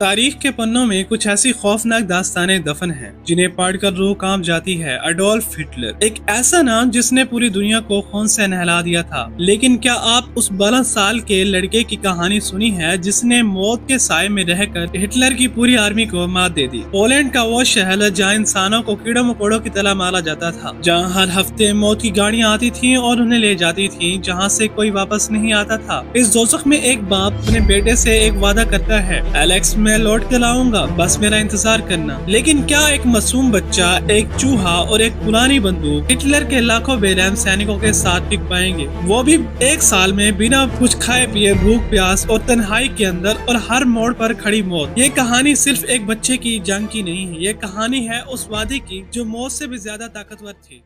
तारीख के पन्नों में कुछ ऐसी खौफनाक दास्तानें दफन हैं जिन्हें पढ़कर रूह कांप जाती है। अडोल्फ हिटलर, एक ऐसा नाम जिसने पूरी दुनिया को खून से नहला दिया था। लेकिन क्या आप उस 12 साल के लड़के की कहानी सुनी है जिसने मौत के साए में रहकर हिटलर की पूरी आर्मी को मात दे दी? पोलैंड का वो शहर जहाँ इंसानों को कीड़ों मकोड़ों की तरह मारा जाता था, जहाँ हर हफ्ते मौत की गाड़ियाँ आती थी और उन्हें ले जाती थी, जहाँ से कोई वापस नहीं आता था। इस दोज़ख में एक बाप अपने बेटे से एक वादा करता है, एलेक्स मैं लौट कर आऊंगा, बस मेरा इंतजार करना। लेकिन क्या एक मासूम बच्चा, एक चूहा और एक पुरानी बंदूक हिटलर के लाखों बेरहम सैनिकों के साथ टिक पाएंगे? वो भी एक साल में बिना कुछ खाए पिए, भूख प्यास और तन्हाई के अंदर, और हर मोड़ पर खड़ी मौत। ये कहानी सिर्फ एक बच्चे की जंग की नहीं है, ये कहानी है उस वादे की जो मौत से भी ज्यादा ताकतवर थी।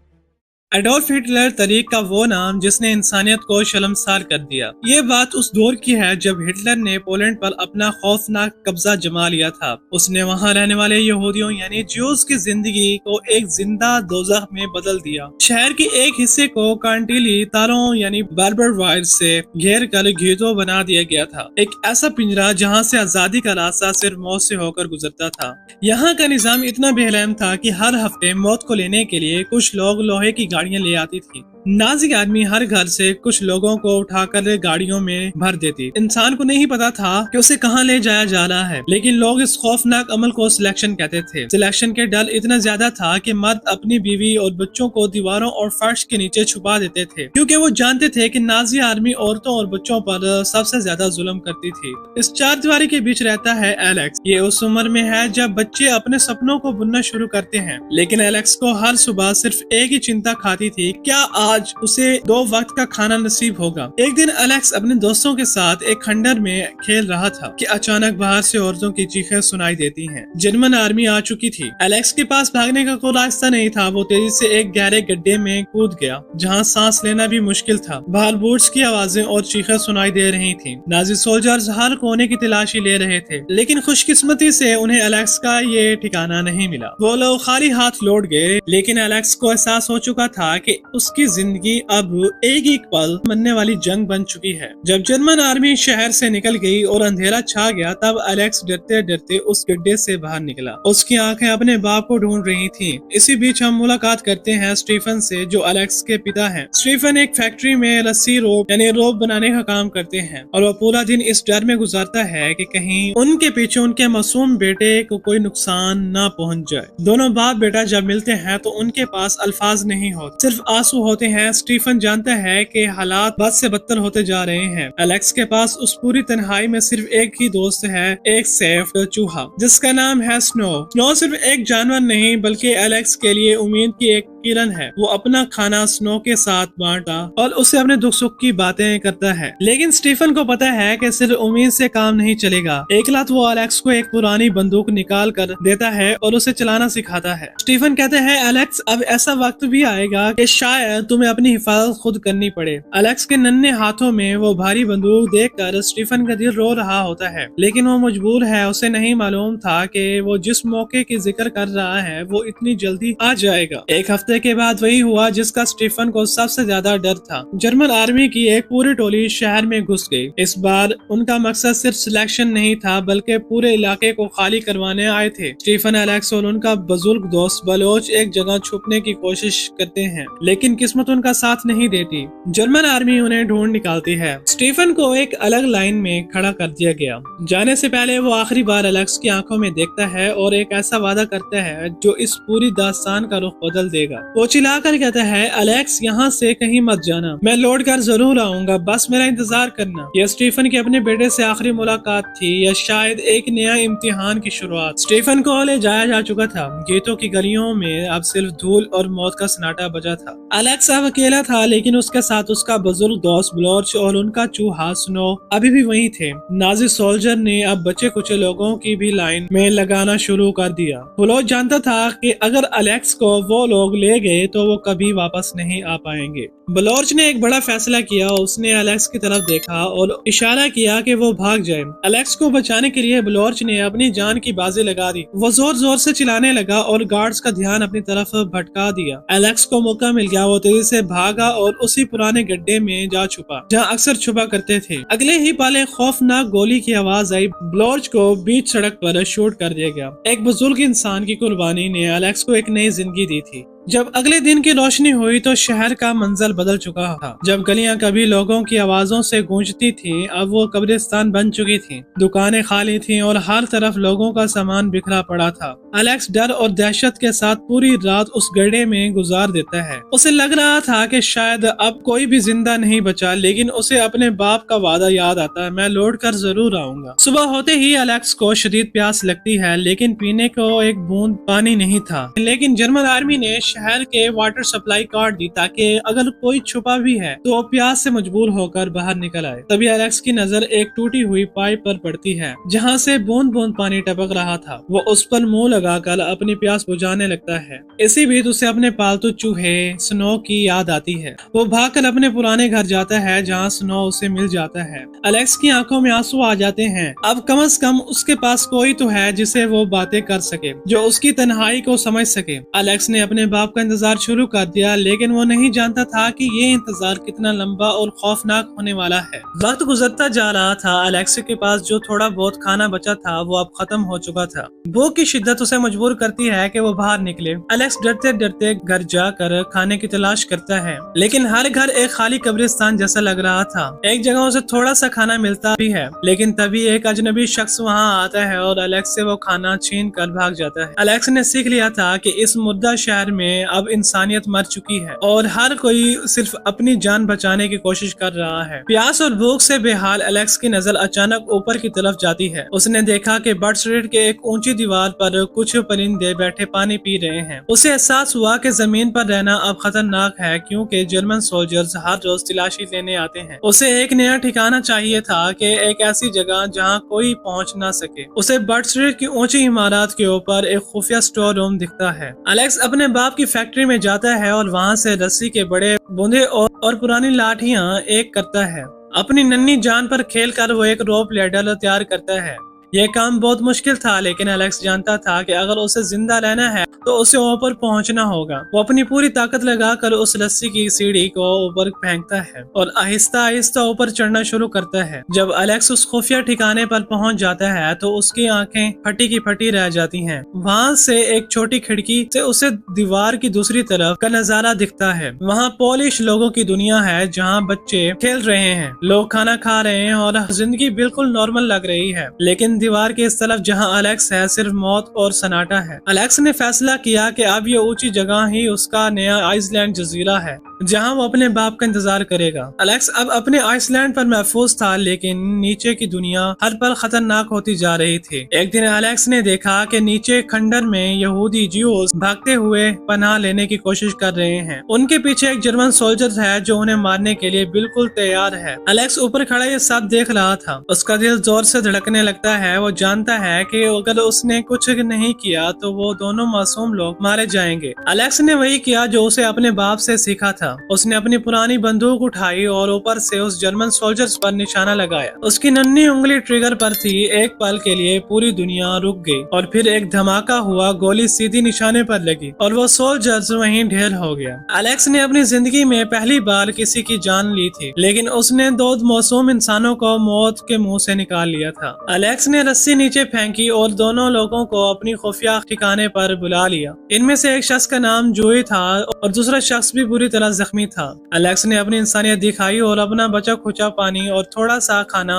एडोल्फ हिटलर, तारीख का वो नाम जिसने इंसानियत को शर्मसार कर दिया। ये बात उस दौर की है जब हिटलर ने पोलैंड पर अपना खौफनाक कब्जा जमा लिया था। उसने वहाँ रहने वाले यहूदियों यानी ज्यूज की जिंदगी को एक जिंदा दोज़ख में बदल दिया। शहर के एक हिस्से को कांटिली तारों यानी बार्बर वायर से घेर कर घीतो बना दिया गया था, एक ऐसा पिंजरा जहाँ से आजादी का रास्ता सिर्फ मौत से होकर गुजरता था। यहाँ का निजाम इतना बेरहम था कि हर हफ्ते मौत को लेने के लिए कुछ लोग लोहे की गाड़ियां ले आती थी। नाजी आर्मी हर घर से कुछ लोगों को उठाकर गाड़ियों में भर देती। इंसान को नहीं पता था कि उसे कहां ले जाया जा रहा है, लेकिन लोग इस खौफनाक अमल को सिलेक्शन कहते थे। सिलेक्शन के डर इतना ज्यादा था कि मर्द अपनी बीवी और बच्चों को दीवारों और फर्श के नीचे छुपा देते थे, क्योंकि वो जानते थे कि नाजी आर्मी औरतों और बच्चों पर सबसे ज्यादा जुल्म करती थी। इस चार दीवारी के बीच रहता है एलेक्स। ये उस उम्र में है जब बच्चे अपने सपनों को बुनना शुरू करते हैं, लेकिन एलेक्स को हर सुबह सिर्फ एक ही चिंता खाती थी, क्या आज उसे 2 वक्त का खाना नसीब होगा। एक दिन एलेक्स अपने दोस्तों के साथ एक खंडर में खेल रहा था कि अचानक बाहर से औरतों की चीखें सुनाई देती हैं। जर्मन आर्मी आ चुकी थी। एलेक्स के पास भागने का कोई रास्ता नहीं था। वो तेजी से एक गहरे गड्ढे में कूद गया जहाँ सांस लेना भी मुश्किल था। बाहर बूट्स की आवाजें और चीखें सुनाई दे रही थी। नाजी सोल्जर्स हर कोने की तलाशी ले रहे थे, लेकिन खुशकिस्मती से उन्हें एलेक्स का ये ठिकाना नहीं मिला। वो लोग खाली हाथ लौट गए, लेकिन एलेक्स को एहसास हो चुका था कि उसकी जिंदगी अब एक एक पल मरने वाली जंग बन चुकी है। जब जर्मन आर्मी शहर से निकल गई और अंधेरा छा गया, तब एलेक्स डरते डरते उस गड्ढे से बाहर निकला। उसकी आंखें अपने बाप को ढूंढ रही थीं। इसी बीच हम मुलाकात करते हैं स्टीफन से, जो एलेक्स के पिता हैं। स्टीफन एक फैक्ट्री में रस्सी रोप यानी रोप बनाने का काम करते हैं, और वो पूरा दिन इस डर में गुजारता है कि कहीं उनके पीछे उनके मासूम बेटे को कोई नुकसान न पहुंच जाए। दोनों बाप बेटा जब मिलते हैं तो उनके पास अल्फाज नहीं होते, सिर्फ आंसू होते हैं। स्टीफन जानता है कि हालात बद से बदतर होते जा रहे हैं। एलेक्स के पास उस पूरी तन्हाई में सिर्फ एक ही दोस्त है, एक सेफ चूहा जिसका नाम है स्नो। स्नो सिर्फ एक जानवर नहीं बल्कि एलेक्स के लिए उम्मीद की एक किरण है। वो अपना खाना स्नो के साथ बांटता और उसे अपने दुख सुख की बातें करता है, लेकिन स्टीफन को पता है कि सिर्फ उम्मीद से काम नहीं चलेगा। एक रात वो एलेक्स को एक पुरानी बंदूक निकाल कर देता है और उसे चलाना सिखाता है। स्टीफन कहते हैं, एलेक्स अब ऐसा वक्त भी आएगा कि शायद तुम्हें अपनी हिफाजत खुद करनी पड़े। एलेक्स के नन्हे हाथों में वो भारी बंदूक देखकर स्टीफन का दिल रो रहा होता है, लेकिन वो मजबूर है। उसे नहीं मालूम था कि वो जिस मौके की जिक्र कर रहा है वो इतनी जल्दी आ जाएगा। एक हफ्ते के बाद वही हुआ जिसका स्टीफन को सबसे ज्यादा डर था। जर्मन आर्मी की एक पूरी टोली शहर में घुस गई। इस बार उनका मकसद सिर्फ सिलेक्शन नहीं था बल्कि पूरे इलाके को खाली करवाने आए थे। स्टीफन, एलेक्स और उनका बुजुर्ग दोस्त बलोच एक जगह छुपने की कोशिश करते हैं, लेकिन किस्मत उनका साथ नहीं देती। जर्मन आर्मी उन्हें ढूंढ निकालती है। स्टीफन को एक अलग लाइन में खड़ा कर दिया गया। जाने से पहले वो आखिरी बार एलेक्स की आंखों में देखता है और एक ऐसा वादा करता है जो इस पूरी दास्तान का रुख बदल देगा। वो चिल्लाकर कहता है, एलेक्स यहाँ से कहीं मत जाना, मैं लौट कर जरूर आऊंगा, बस मेरा इंतजार करना। यह स्टीफन की अपने बेटे से आखिरी मुलाकात थी, या शायद एक नया इम्तिहान की शुरुआत। स्टीफन को ले जाया जा चुका था। गीतों की गलियों में अब सिर्फ धूल और मौत का सन्नाटा बजा था। एलेक्स अब अकेला था, लेकिन उसके साथ उसका बुजुर्ग दोस्त ब्लोच और उनका चूहा स्नो अभी भी वहीं थे। नाजी सोल्जर ने अब बचे कुछ लोगों की भी लाइन में लगाना शुरू कर दिया। ब्लोच जानता था कि अगर एलेक्स को वो लोग ले ले गए तो वो कभी वापस नहीं आ पाएंगे। बलॉर्च ने एक बड़ा फैसला किया। उसने एलेक्स की तरफ देखा और इशारा किया कि वो भाग जाए। एलेक्स को बचाने के लिए बलॉर्च ने अपनी जान की बाजी लगा दी। वो जोर जोर से चिल्लाने लगा और गार्ड्स का ध्यान अपनी तरफ भटका दिया। एलेक्स को मौका मिल गया। वो तेजी से भागा और उसी पुराने गड्ढे में जा छुपा जहाँ अक्सर छुपा करते थे। अगले ही पल एक खौफनाक गोली की आवाज आई। बलॉर्च को बीच सड़क पर शूट कर दिया गया। एक बुजुर्ग इंसान की कुर्बानी ने एलेक्स को एक नई जिंदगी दी थी। जब अगले दिन की रोशनी हुई तो शहर का मंजर बदल चुका था। जब गलियां कभी लोगों की आवाजों से गूंजती थीं, अब वो कब्रिस्तान बन चुकी थीं। दुकानें खाली थीं और हर तरफ लोगों का सामान बिखरा पड़ा था। एलेक्स डर और दहशत के साथ पूरी रात उस गड्ढे में गुजार देता है। उसे लग रहा था कि शायद अब कोई भी जिंदा नहीं बचा, लेकिन उसे अपने बाप का वादा याद आता है, मैं लौट कर जरूर आऊंगा। सुबह होते ही एलेक्स को शदीद प्यास लगती है, लेकिन पीने को एक बूंद पानी नहीं था। लेकिन जर्मन आर्मी ने शहर के वाटर सप्लाई काट दी ताकि अगर कोई छुपा भी है तो प्यास से मजबूर होकर बाहर निकल आए। तभी एलेक्स की नजर एक टूटी हुई पाइप पर पड़ती है जहां से बूंद बूंद पानी टपक रहा था। वो उस पर मुंह लगाकर अपनी प्यास बुझाने लगता है। इसी बीच उसे अपने पालतू चूहे स्नो की याद आती है। वो भागकर अपने पुराने घर जाता है जहाँ स्नो उसे मिल जाता है। एलेक्स की आंखों में आंसू आ जाते हैं। अब कम से कम उसके पास कोई तो है जिसे वो बातें कर सके, जो उसकी तन्हाई को समझ सके। एलेक्स ने अपने बाप का इंतजार शुरू कर दिया, लेकिन वो नहीं जानता था कि ये इंतजार कितना लंबा और खौफनाक होने वाला है। वक्त गुजरता जा रहा था। एलेक्स के पास जो थोड़ा बहुत खाना बचा था वो अब खत्म हो चुका था। भूख की शिद्दत उसे मजबूर करती है कि वो बाहर निकले। एलेक्स डरते डरते घर जाकर खाने की तलाश करता है, लेकिन हर घर एक खाली कब्रिस्तान जैसा लग रहा था। एक जगह उसे थोड़ा सा खाना मिलता भी है, लेकिन तभी एक अजनबी शख्स वहाँ आता है और एलेक्स से वो खाना छीन कर भाग जाता है। एलेक्स ने सीख लिया था कि इस मुर्दा शहर में अब इंसानियत मर चुकी है और हर कोई सिर्फ अपनी जान बचाने की कोशिश कर रहा है। प्यास और भूख से बेहाल एलेक्स की नजर अचानक ऊपर की तरफ जाती है। उसने देखा कि बर्ड स्ट्रीट के एक ऊंची दीवार पर कुछ परिंदे बैठे पानी पी रहे हैं। उसे एहसास हुआ कि जमीन पर रहना अब खतरनाक है, क्योंकि जर्मन सोल्जर्स हर रोज तलाशी लेने आते हैं। उसे एक नया ठिकाना चाहिए था कि एक ऐसी जगह जहां कोई पहुंच ना सके। उसे बर्ड स्ट्रीट की ऊंची इमारत के ऊपर एक खुफिया स्टोर रूम दिखता है। एलेक्स अपने बाप की फैक्ट्री में जाता है और वहाँ से रस्सी के बड़े बूंदे और पुरानी लाठियां एक करता है। अपनी नन्ही जान पर खेलकर वो एक रोप लैडर तैयार करता है। यह काम बहुत मुश्किल था, लेकिन एलेक्स जानता था कि अगर उसे जिंदा रहना है तो उसे ऊपर पहुंचना होगा। वो अपनी पूरी ताकत लगाकर उस रस्सी की सीढ़ी को ऊपर फेंकता है और आहिस्ता आहिस्ता ऊपर चढ़ना शुरू करता है। जब एलेक्स उस खुफिया ठिकाने पर पहुंच जाता है तो उसकी आंखें फटी की फटी रह जाती हैं। वहां से एक छोटी खिड़की से उसे दीवार की दूसरी तरफ का नजारा दिखता है। वहाँ पोलिश लोगों की दुनिया है, जहाँ बच्चे खेल रहे हैं, लोग खाना खा रहे हैं और जिंदगी बिल्कुल नॉर्मल लग रही है। लेकिन दीवार के इस तरफ जहाँ एलेक्स है, सिर्फ मौत और सन्नाटा है। एलेक्स ने फैसला किया कि अब ये ऊंची जगह ही उसका नया आइसलैंड जजीरा है, जहां वो अपने बाप का इंतजार करेगा। एलेक्स अब अपने आइसलैंड पर महफूज था, लेकिन नीचे की दुनिया हर पल खतरनाक होती जा रही थी। एक दिन एलेक्स ने देखा कि नीचे खंडर में यहूदी ज्यूज भागते हुए पनाह लेने की कोशिश कर रहे हैं। उनके पीछे एक जर्मन सोल्जर है जो उन्हें मारने के लिए बिल्कुल तैयार है। एलेक्स ऊपर खड़ा ये सब देख रहा था। उसका दिल जोर से धड़कने लगता है। वो जानता है कि अगर उसने कुछ नहीं किया तो वो दोनों मासूम लोग मारे जाएंगे। एलेक्स ने वही किया जो उसे अपने बाप से सीखा था। उसने अपनी पुरानी बंदूक उठाई और ऊपर से उस जर्मन सोल्जर्स पर निशाना लगाया। उसकी नन्ही उंगली ट्रिगर पर थी। एक पल के लिए पूरी दुनिया रुक गई और फिर एक धमाका हुआ। गोली सीधी निशाने पर लगी और वो सोल्जर्स वहीं ढेर हो गया। एलेक्स ने अपनी जिंदगी में पहली बार किसी की जान ली थी, लेकिन उसने दो मासूम इंसानों को मौत के मुंह से निकाल लिया था। एलेक्स ने रस्सी नीचे फेंकी और दोनों लोगों को अपनी खुफिया ठिकाने पर बुला लिया। इनमें से एक शख्स का नाम जोई था और दूसरा शख्स भी बुरी तरह जख्मी था। एलेक्स ने अपनी इंसानियत दिखाई और अपना बचा खुचा पानी और थोड़ा सा खाना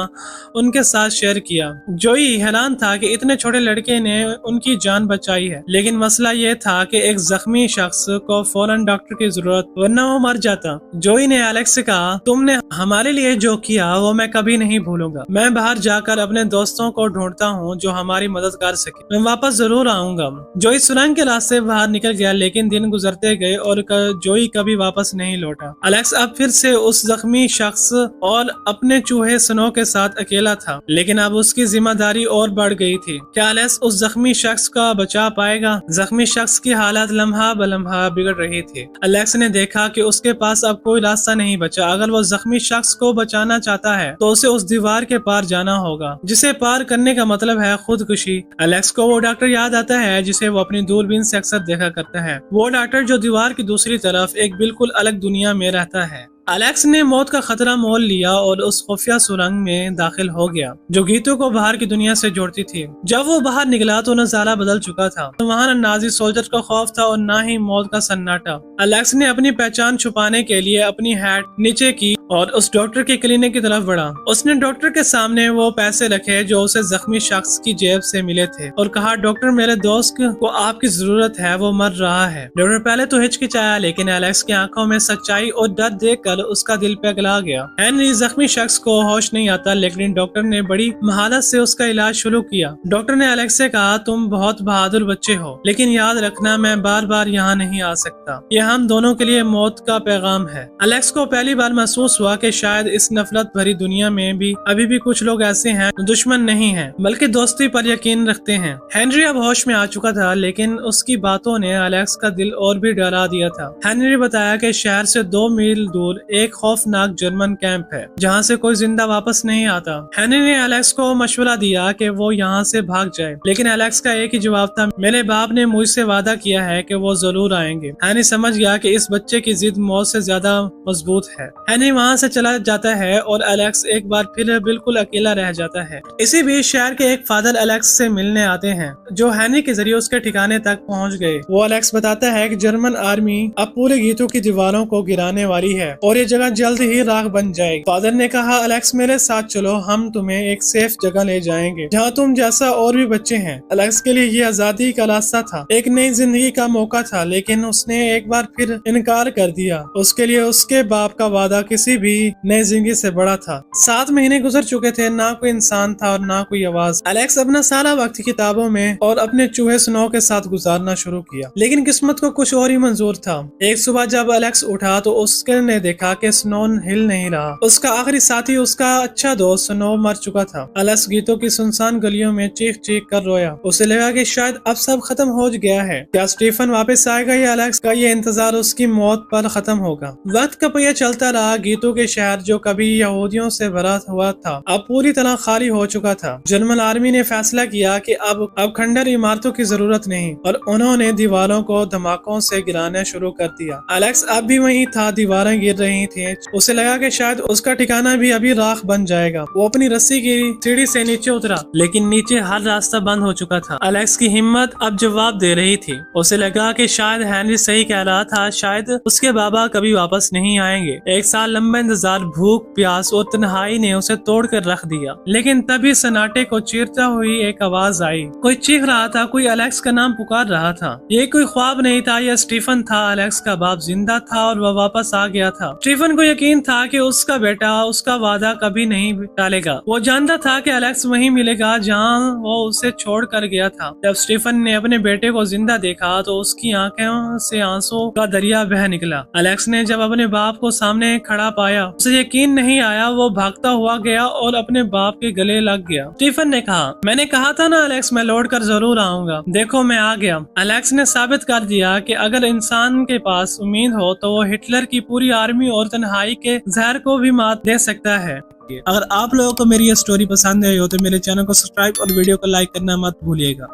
उनके साथ शेयर किया। जोई हैरान था कि इतने छोटे लड़के ने उनकी जान बचाई है, लेकिन मसला ये था कि एक जख्मी शख्स को फौरन डॉक्टर की जरूरत, वरना वो मर जाता। जोई ने एलेक्स से कहा, तुमने हमारे लिए जो किया वो मैं कभी नहीं भूलूंगा। मैं बाहर जाकर अपने दोस्तों को ढूंढता हूँ जो हमारी मदद कर सके। मैं वापस जरूर आऊंगा। जोई सुरंग के रास्ते बाहर निकल गया, लेकिन दिन गुजरते गए और जोई कभी वापस वापस नहीं लौटा। एलेक्स अब फिर से उस जख्मी शख्स और अपने चूहे स्नो के साथ अकेला था, लेकिन अब उसकी जिम्मेदारी और बढ़ गई थी। क्या एलेक्स उस जख्मी शख्स का बचा पाएगा? जख्मी शख्स की हालत लम्हा ब लम्हा बिगड़ रही थी। एलेक्स ने देखा कि उसके पास अब कोई रास्ता नहीं बचा। अगर वो जख्मी शख्स को बचाना चाहता है तो उसे उस दीवार के पार जाना होगा, जिसे पार करने का मतलब है खुदकुशी। एलेक्स को वो डॉक्टर याद आता है जिसे वो अपनी दूरबीन से अक्सर देखा करता है। वो डॉक्टर जो दीवार की दूसरी तरफ एक बिल्कुल अलग दुनिया में रहता है। एलेक्स ने मौत का खतरा मोल लिया और उस खुफिया सुरंग में दाखिल हो गया जो गीतों को बाहर की दुनिया से जोड़ती थी। जब वो बाहर निकला तो नजारा बदल चुका था। तो वहाँ न नाजी सोल्जर का खौफ था और न ही मौत का सन्नाटा। एलेक्स ने अपनी पहचान छुपाने के लिए अपनी हैट नीचे की और उस डॉक्टर के क्लिनिक की तरफ बढ़ा। उसने डॉक्टर के सामने वो पैसे रखे जो उसे जख्मी शख्स की जेब से मिले थे और कहा, डॉक्टर मेरे दोस्त को आपकी जरूरत है, वो मर रहा है। डॉक्टर पहले तो हिचकिचाया, लेकिन एलेक्स की आंखों में सच्चाई और डर देखकर उसका दिल पिघला गया। हेनरी जख्मी शख्स को होश नहीं आता, लेकिन डॉक्टर ने बड़ी महारत से उसका इलाज शुरू किया। डॉक्टर ने एलेक्स से कहा, तुम बहुत बहादुर बच्चे हो, लेकिन याद रखना मैं बार बार यहाँ नहीं आ सकता। यह हम दोनों के लिए मौत का पैगाम है। एलेक्स को पहली बार महसूस हुआ कि शायद इस नफरत भरी दुनिया में भी अभी भी कुछ लोग ऐसे हैं जो दुश्मन नहीं हैं, बल्कि दोस्ती पर यकीन रखते हैं। हेनरी अब होश में आ चुका था, लेकिन उसकी बातों ने एलेक्स का दिल और भी डरा दिया था। हेनरी ने बताया कि शहर से 2 मील दूर एक खौफनाक जर्मन कैंप है जहाँ से कोई जिंदा वापस नहीं आता। हेनरी ने एलेक्स को मशवरा दिया कि वो यहाँ से भाग जाए, लेकिन एलेक्स का एक ही जवाब था, मेरे बाप ने मुझसे वादा किया है कि वो जरूर आएंगे। हेनरी समझ गया कि इस बच्चे की जिद मौत से ज्यादा मजबूत है। हेनरी वहाँ से चला जाता है और एलेक्स एक बार फिर बिल्कुल अकेला रह जाता है। इसी बीच शहर के एक फादर एलेक्स से मिलने आते हैं, जो हेनरी के जरिए उसके ठिकाने तक पहुँच गए। वो एलेक्स बताता है कि जर्मन आर्मी अब पूरे गीतों की दीवारों को गिराने वाली है और ये जगह जल्द ही राख बन जाएगी। फादर ने कहा, एलेक्स मेरे साथ चलो, हम तुम्हें एक सेफ जगह ले जाएंगे जहाँ तुम जैसा और भी बच्चे हैं। एलेक्स के लिए ये आजादी का रास्ता था, एक नई जिंदगी का मौका था, लेकिन उसने एक बार फिर इनकार कर दिया। उसके लिए उसके बाप का वादा किसी भी नई जिंदगी से बड़ा था। 7 महीने गुजर चुके थे, ना कोई इंसान था और ना कोई आवाज। एलेक्स अपना सारा वक्त किताबों में और अपने चूहे स्नो के साथ गुजारना शुरू किया, लेकिन किस्मत को कुछ और ही मंजूर था। एक सुबह जब एलेक्स उठा तो उसने देखा कि स्नो हिल नहीं रहा। उसका आखिरी साथी, उसका अच्छा दोस्त स्नो मर चुका था। एलेक्स गीतों की सुनसान गलियों में चीख चीख कर रोया। उसे लगा कि शायद अब सब खत्म हो गया है। क्या स्टीफन वापस आएगा या एलेक्स का ये इंतजार उसकी मौत पर खत्म होगा? वक्त का पहिया चलता रहा। गीतों के शहर जो कभी यहूदियों से भरा हुआ था अब पूरी तरह खाली हो चुका था। जर्मन आर्मी ने फैसला किया कि अब खंडर इमारतों की जरूरत नहीं और उन्होंने दीवारों को धमाकों से गिराना शुरू कर दिया। एलेक्स अब भी वहीं था, दीवारें गिर रही थी। उसे लगा कि शायद उसका ठिकाना भी अभी राख बन जाएगा। वो अपनी रस्सी की सीढ़ी से नीचे उतरा, लेकिन नीचे हर रास्ता बंद हो चुका था। एलेक्स की हिम्मत अब जवाब दे रही थी। उसे लगा कि शायद हेनरी सही कह रहा था, शायद उसके बाबा कभी वापस नहीं आएंगे। एक साल लंबा इंतजार, भूख, प्यास और तन्हाई ने उसे तोड़ कर रख दिया। लेकिन तभी सन्नाटे को चीरता हुई एक आवाज आई। कोई चीख रहा था, कोई एलेक्स का नाम पुकार रहा था। ये कोई ख्वाब नहीं था, यह स्टीफन था। एलेक्स का बाप जिंदा था और वह वापस आ गया था। स्टीफन को यकीन था कि उसका बेटा उसका वादा कभी नहीं टालेगा। वो जानता था कि एलेक्स वहीं मिलेगा जहां वो उसे छोड़ कर गया था। जब स्टीफन ने अपने बेटे को जिंदा देखा तो उसकी आंखों से आंसू का दरिया बह निकला। एलेक्स ने जब अपने बाप को सामने खड़ा पाया, उसे यकीन नहीं आया। वो भागता हुआ गया और अपने बाप के गले लग गया। स्टीफन ने कहा, मैंने कहा था ना एलेक्स, मैं लौट कर जरूर आऊंगा। देखो मैं आ गया। एलेक्स ने साबित कर दिया कि अगर इंसान के पास उम्मीद हो तो वो हिटलर की पूरी आर्मी और तन्हाई के जहर को भी मात दे सकता है। अगर आप लोगों को मेरी ये स्टोरी पसंद आई हो तो मेरे चैनल को सब्सक्राइब और वीडियो को लाइक करना मत भूलिएगा।